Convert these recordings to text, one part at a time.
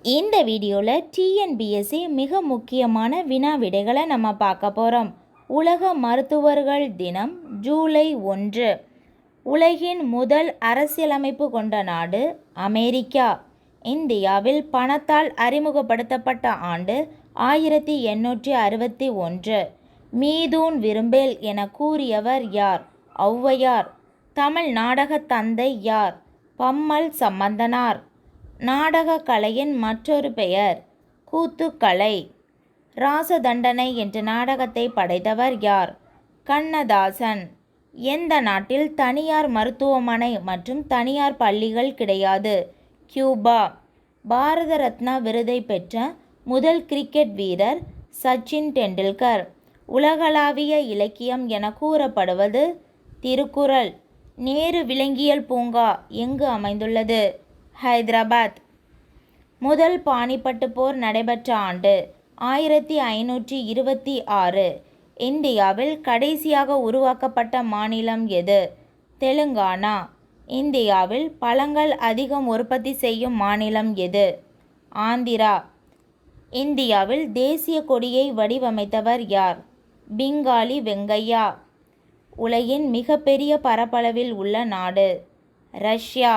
இந்த வீடியோவில் டிஎன்பிஎஸ்சி மிக முக்கியமான வினா விடைகளை நம்ம பார்க்க போகிறோம். உலக மருத்துவர்கள் தினம் ஜூலை 1. உலகின் முதல் அரசியலமைப்பு கொண்ட நாடு அமெரிக்கா. இந்தியாவில் பணத்தால் அறிமுகப்படுத்தப்பட்ட ஆண்டு 1861. மீதூன் விரும்பேல் என கூறியவர் யார்? ஔவையார். தமிழ் நாடகத் தந்தை யார்? பம்மல் சம்பந்தனார். நாடக கலையின் மற்றொரு பெயர் கூத்துக்கலை. ராசதண்டனை என்ற நாடகத்தை படைத்தவர் யார்? கண்ணதாசன். எந்த நாட்டில் தனியார் மருத்துவமனை மற்றும் தனியார் பள்ளிகள் கிடையாது? கியூபா. பாரத ரத்னா விருதை பெற்ற முதல் கிரிக்கெட் வீரர் சச்சின் டெண்டுல்கர். உலகளாவிய இலக்கியம் என கூறப்படுவது திருக்குறள். நேரு விலங்கியல் பூங்கா எங்கு அமைந்துள்ளது? ஹைதராபாத். முதல் பானிபட்டு போர் நடைபெற்ற ஆண்டு 1526. இந்தியாவில் கடைசியாக உருவாக்கப்பட்ட மாநிலம் எது? தெலுங்கானா. இந்தியாவில் பழங்கள் அதிகம் உற்பத்தி செய்யும் மாநிலம் எது? ஆந்திரா. இந்தியாவில் தேசிய கொடியை வடிவமைத்தவர் யார்? பிங்காலி வெங்கையா. உலகின் மிகப்பெரிய பரப்பளவில் உள்ள நாடு ரஷ்யா.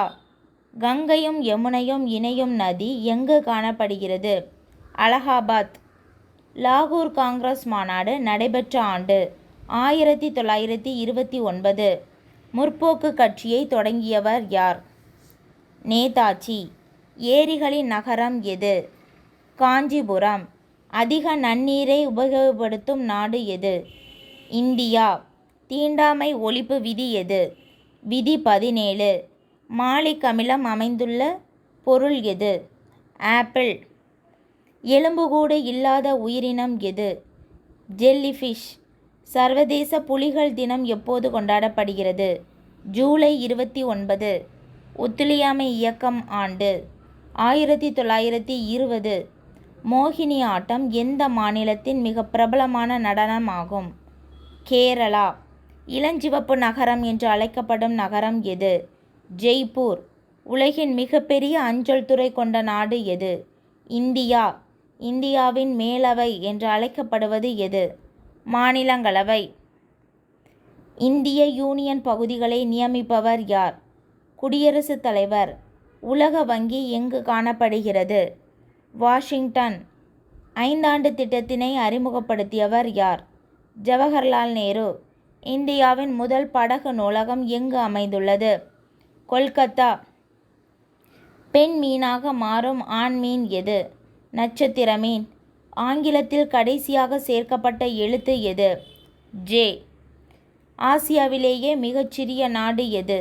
கங்கையும் யமுனையும் இணையும் நதி எங்கு காணப்படுகிறது? அலகாபாத். லாகூர் காங்கிரஸ் மாநாடு நடைபெற்ற ஆண்டு 1929. முற்போக்கு கட்சியை தொடங்கியவர் யார்? நேதாஜி. ஏரிகளின் நகரம் எது? காஞ்சிபுரம். அதிக நன்னீரை உபயோகப்படுத்தும் நாடு எது? இந்தியா. தீண்டாமை ஒழிப்பு விதி எது? விதி 17. மாலிக் அமிலம் அமைந்துள்ள பொருள் எது? ஆப்பிள். எலும்புக்கூடு இல்லாத உயிரினம் எது? ஜெல்லிஃபிஷ். சர்வதேச புலிகள் தினம் எப்போது கொண்டாடப்படுகிறது? ஜூலை 29. ஒத்துழையாமை இயக்கம் ஆண்டு 1920. மோகினி ஆட்டம் எந்த மாநிலத்தின் மிக பிரபலமான நடனமாகும்? கேரளா. இளஞ்சிவப்பு நகரம் என்று அழைக்கப்படும் நகரம் எது? ஜெய்ப்பூர். உலகின் மிகப்பெரிய அஞ்சல் துறை கொண்ட நாடு எது? இந்தியா. இந்தியாவின் மேலவை என்று அழைக்கப்படுவது எது? மாநிலங்களவை. இந்திய யூனியன் பகுதிகளை நியமிப்பவர் யார்? குடியரசுத் தலைவர். உலக வங்கி எங்கு காணப்படுகிறது? வாஷிங்டன். 5 ஆண்டு திட்டத்தினை அறிமுகப்படுத்தியவர் யார்? ஜவஹர்லால் நேரு. இந்தியாவின் முதல் படகு நூலகம் எங்கு அமைந்துள்ளது? கொல்கத்தா. பெண் மீனாக மாறும் ஆண் மீன் எது? நட்சத்திர மீன். ஆங்கிலத்தில் கடைசியாக சேர்க்கப்பட்ட எழுத்து எது? ஜே. ஆசியாவிலேயே மிகச்சிறிய நாடு எது?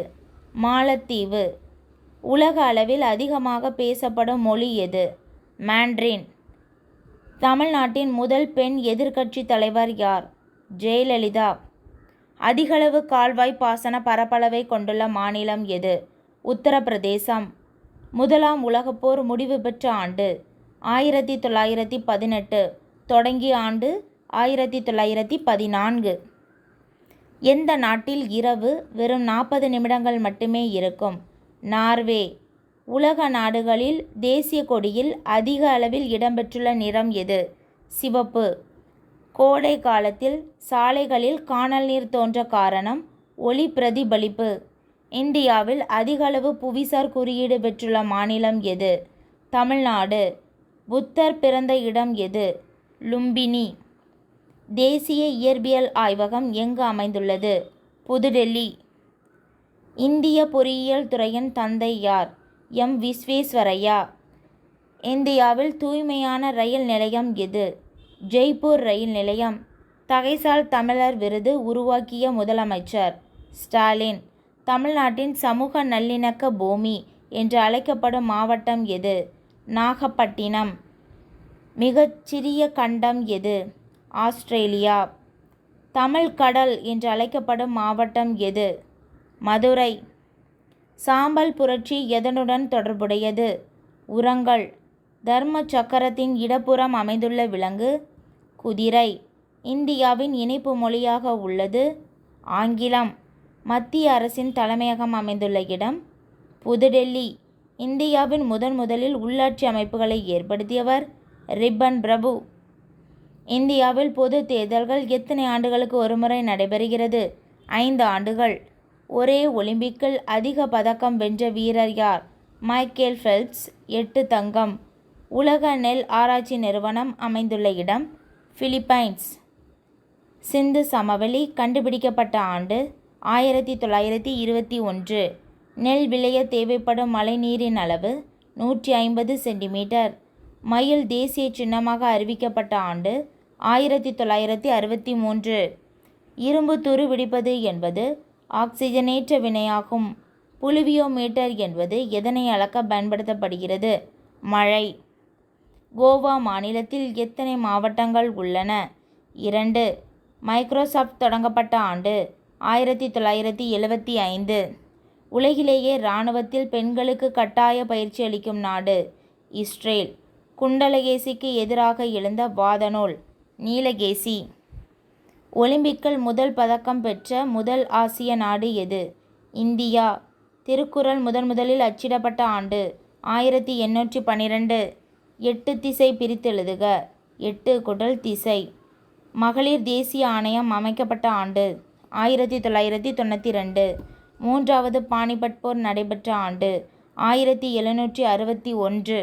மாலத்தீவு. உலக அளவில் அதிகமாக பேசப்படும் மொழி எது? மாண்ட்ரின். தமிழ்நாட்டின் முதல் பெண் எதிர்க்கட்சி தலைவர் யார்? ஜெயலலிதா. அதிகளவு கால்வாய் பாசன பரப்பளவை கொண்டுள்ள மாநிலம் எது? உத்தரப்பிரதேசம். முதலாம் உலகப்போர் முடிவு பெற்ற ஆண்டு 1918. தொடங்கிய ஆண்டு 1914. எந்த நாட்டில் இரவு வெறும் 40 நிமிடங்கள் மட்டுமே இருக்கும்? நார்வே. உலக நாடுகளில் தேசிய கொடியில் அதிக அளவில் இடம்பெற்றுள்ள நிறம் எது? சிவப்பு. கோடை காலத்தில் சாலைகளில் கானல் நீர் தோன்ற காரணம் ஒளி பிரதிபலிப்பு. இந்தியாவில் அதிகளவு புவிசார் குறியீடு பெற்றுள்ள மாநிலம் எது? தமிழ்நாடு. புத்தர் பிறந்த இடம் எது? லும்பினி. தேசிய இயற்பியல் ஆய்வகம் எங்கு அமைந்துள்ளது? புதுடெல்லி. இந்திய பொறியியல் துறையின் தந்தை யார்? எம். விஸ்வேஸ்வரய்யா. இந்தியாவில் தூய்மையான ரயில் நிலையம் எது? ஜெய்ப்பூர் ரயில் நிலையம். தகைசால் தமிழர் விருது உருவாக்கிய முதலமைச்சர்? ஸ்டாலின். தமிழ்நாட்டின் சமூக நல்லிணக்க பூமி என்று அழைக்கப்படும் மாவட்டம் எது? நாகப்பட்டினம். மிகச்சிறிய கண்டம் எது? ஆஸ்திரேலியா. தமிழ் கடல் என்று அழைக்கப்படும் மாவட்டம் எது? மதுரை. சாம்பல் புரட்சி எதனுடன் தொடர்புடையது? உரங்கள். தர்ம சக்கரத்தின் இடப்புறம் அமைந்துள்ள விலங்கு? குதிரை. இந்தியாவின் இணைப்பு மொழியாக உள்ளது ஆங்கிலம். மத்திய அரசின் தலைமையகம் அமைந்துள்ள இடம்? புதுடெல்லி. இந்தியாவின் முதலில் உள்ளாட்சி அமைப்புகளை ஏற்படுத்தியவர் ரிப்பன் பிரபு. இந்தியாவில் பொது தேர்தல்கள் எத்தனை ஆண்டுகளுக்கு ஒருமுறை நடைபெறுகிறது? 5 ஆண்டுகள். ஒரே ஒலிம்பிக்கில் அதிக பதக்கம் வென்ற வீரர் யார்? மைக்கேல் ஃபெல்ப்ஸ் 8 தங்கம். உலக நெல் ஆராய்ச்சி நிறுவனம் அமைந்துள்ள இடம் பிலிப்பைன்ஸ். சிந்து சமவெளி கண்டுபிடிக்கப்பட்ட ஆண்டு 1921. நெல் விளைய தேவைப்படும் மழைநீரின் அளவு 150 சென்டிமீட்டர். மயில் தேசிய சின்னமாக அறிவிக்கப்பட்ட ஆண்டு 1963. இரும்பு துரு வெடிப்பது என்பது ஆக்சிஜனேற்ற வினையாகும். புளுவியோமீட்டர் என்பது எதனை அளக்க பயன்படுத்தப்படுகிறது? மழை. கோவா மாநிலத்தில் எத்தனை மாவட்டங்கள் உள்ளன? 2. மைக்ரோசாஃப்ட் தொடங்கப்பட்ட ஆண்டு 1975. உலகிலேயே இராணுவத்தில் பெண்களுக்கு கட்டாய பயிற்சி அளிக்கும் நாடு இஸ்ரேல். குண்டலகேசிக்கு எதிராக எழுந்த வாதநூல் நீலகேசி. ஒலிம்பிக்கில் முதல் பதக்கம் பெற்ற முதல் ஆசிய நாடு எது? இந்தியா. திருக்குறள் முதலில் அச்சிடப்பட்ட ஆண்டு 1812. 8 திசை பிரித்தெழுதுக. 8 குடல் திசை. மகளிர் தேசிய ஆணையம் அமைக்கப்பட்ட ஆண்டு 1992. 3வது பானிபட் போர் நடைபெற்ற ஆண்டு 1761.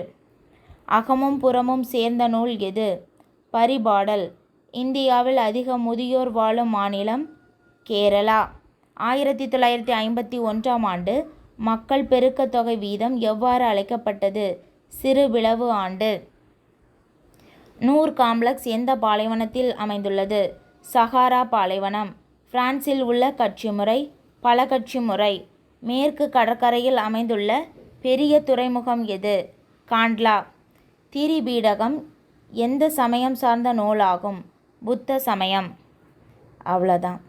அகமும் புறமும் சேர்ந்த நூல் எது? பரிபாடல். இந்தியாவில் அதிக முதியோர் வாழும் மாநிலம் கேரளா. 1951ஆம் ஆண்டு மக்கள் பெருக்க தொகை வீதம் எவ்வாறு அழைக்கப்பட்டது? சிறுபிளவு ஆண்டு. நூர் காம்ப்ளக்ஸ் எந்த பாலைவனத்தில் அமைந்துள்ளது? சஹாரா பாலைவனம். பிரான்சில் உள்ள கட்சி முறை பல கட்சி முறை. மேற்கு கடற்கரையில் அமைந்துள்ள பெரிய துறைமுகம் எது? காண்ட்லா. திரிபீடகம் எந்த சமயம் சார்ந்த நூலாகும்? புத்த சமயம். அவ்வளோதான்.